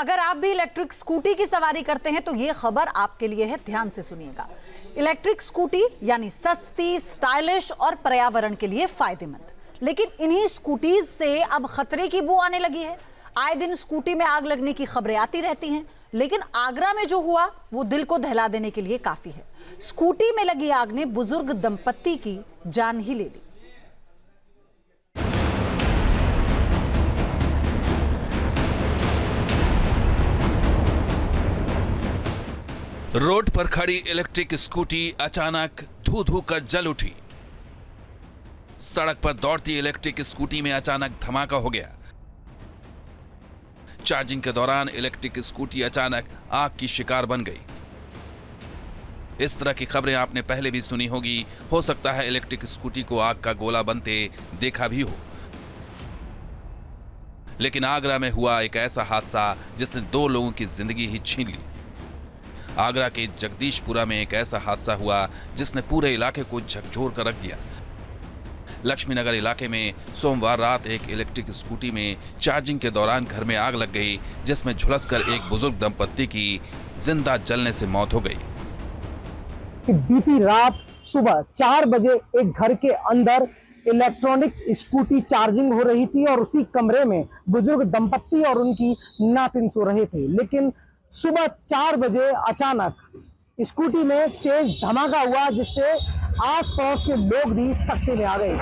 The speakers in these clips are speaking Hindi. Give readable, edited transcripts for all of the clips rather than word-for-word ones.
अगर आप भी इलेक्ट्रिक स्कूटी की सवारी करते हैं तो ये खबर आपके लिए है, ध्यान से सुनिएगा। इलेक्ट्रिक स्कूटी यानी सस्ती, स्टाइलिश और पर्यावरण के लिए फायदेमंद, लेकिन इन्हीं स्कूटीज से अब खतरे की बू आने लगी है। आए दिन स्कूटी में आग लगने की खबरें आती रहती हैं, लेकिन आगरा में जो हुआ वो दिल को दहला देने के लिए काफी है। स्कूटी में लगी आग ने बुजुर्ग दंपत्ति की जान ही ले ली। रोड पर खड़ी इलेक्ट्रिक स्कूटी अचानक धू धू कर जल उठी। सड़क पर दौड़ती इलेक्ट्रिक स्कूटी में अचानक धमाका हो गया। चार्जिंग के दौरान इलेक्ट्रिक स्कूटी अचानक आग की शिकार बन गई। इस तरह की खबरें आपने पहले भी सुनी होगी। हो सकता है इलेक्ट्रिक स्कूटी को आग का गोला बनते देखा भी हो। लेकिन आगरा में हुआ एक ऐसा हादसा जिसने 2 लोगों की जिंदगी ही छीन ली। आगरा के जगदीशपुरा में एक ऐसा हादसा हुआ जिसने पूरे इलाके को झकझोर कर रख दिया। लक्ष्मीनगर इलाके में सोमवार रात एक इलेक्ट्रिक स्कूटी में चार्जिंग के दौरान घर में आग लग गई, जिसमें झुलसकर एक बुजुर्ग दंपत्ति की जिंदा जलने से मौत हो गई। बीती रात सुबह 4 बजे एक घर के अंदर इलेक्ट्रॉनिक स्कूटी चार्जिंग हो रही थी और उसी कमरे में बुजुर्ग दंपत्ति और उनकी नातिन सो रहे थे। लेकिन सुबह 4 बजे अचानक स्कूटी में तेज धमाका हुआ, जिससे आस पड़ोस के लोग भी सकते में आ गए।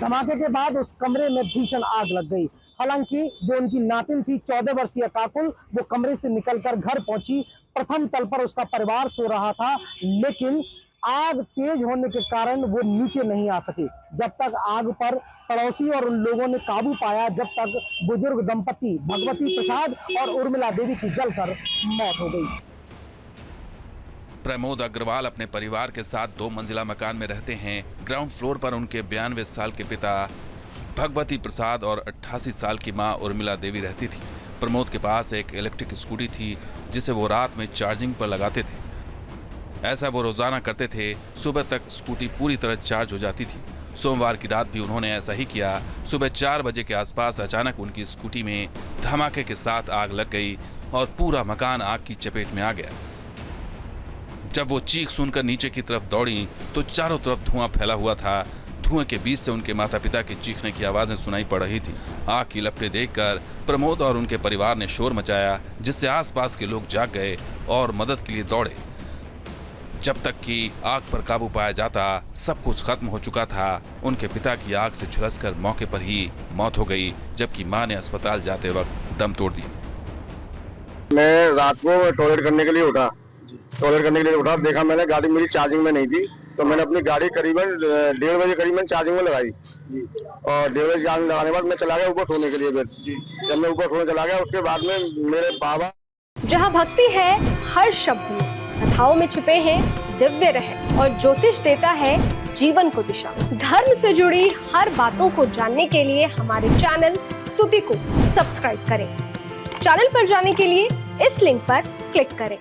धमाके के बाद उस कमरे में भीषण आग लग गई। हालांकि जो उनकी नातिन थी 14 वर्षीय काकुल, वो कमरे से निकलकर घर पहुंची। प्रथम तल पर उसका परिवार सो रहा था, लेकिन आग तेज होने के कारण वो नीचे नहीं आ सके। जब तक आग पर पड़ोसी और उन लोगों ने काबू पाया, जब तक बुजुर्ग दंपति भगवती प्रसाद और उर्मिला देवी की जलकर मौत हो गई। प्रमोद अग्रवाल अपने परिवार के साथ 2 मंजिला मकान में रहते हैं। ग्राउंड फ्लोर पर उनके 92 साल के पिता भगवती प्रसाद और 88 साल की मां उर्मिला देवी रहती थी। प्रमोद के पास एक इलेक्ट्रिक स्कूटी थी जिसे वो रात में चार्जिंग पर लगाते थे। ऐसा वो रोजाना करते थे। सुबह तक स्कूटी पूरी तरह चार्ज हो जाती थी। सोमवार की रात भी उन्होंने ऐसा ही किया। सुबह 4 बजे के आसपास अचानक उनकी स्कूटी में धमाके के साथ आग लग गई और पूरा मकान आग की चपेट में आ गया। जब वो चीख सुनकर नीचे की तरफ दौड़ी तो चारों तरफ धुआं फैला हुआ था। धुएं के बीच से उनके माता पिता की चीखने की आवाजें सुनाई पड़ रही थी। आग की लपटें देखकर प्रमोद और उनके परिवार ने शोर मचाया, जिससे आसपास के लोग जाग गए और मदद के लिए दौड़े। जब तक कि आग पर काबू पाया जाता, सब कुछ खत्म हो चुका था। उनके पिता की आग से झुलसकर मौके पर ही मौत हो गई, जबकि मां ने अस्पताल जाते वक्त दम तोड़ दिया। मैं रात को टॉयलेट करने के लिए उठा, देखा मैंने गाड़ी मेरी चार्जिंग में नहीं थी, तो मैंने अपनी गाड़ी करीबन 1:30 बजे करीबन चार्जिंग में लगाई और 1:30 बजे चार्जिंग लगाने के बाद मैं चला गया ऊपर सोने के लिए। जब मैं ऊपर सोने चला गया, उसके बाद में मेरे बाबा। जहाँ भक्ति है हर शब्द में, कथाओं में छिपे हैं दिव्य रहस्य और ज्योतिष देता है जीवन को दिशा। धर्म से जुड़ी हर बातों को जानने के लिए हमारे चैनल स्तुति को सब्सक्राइब करें। चैनल पर जाने के लिए इस लिंक पर क्लिक करें।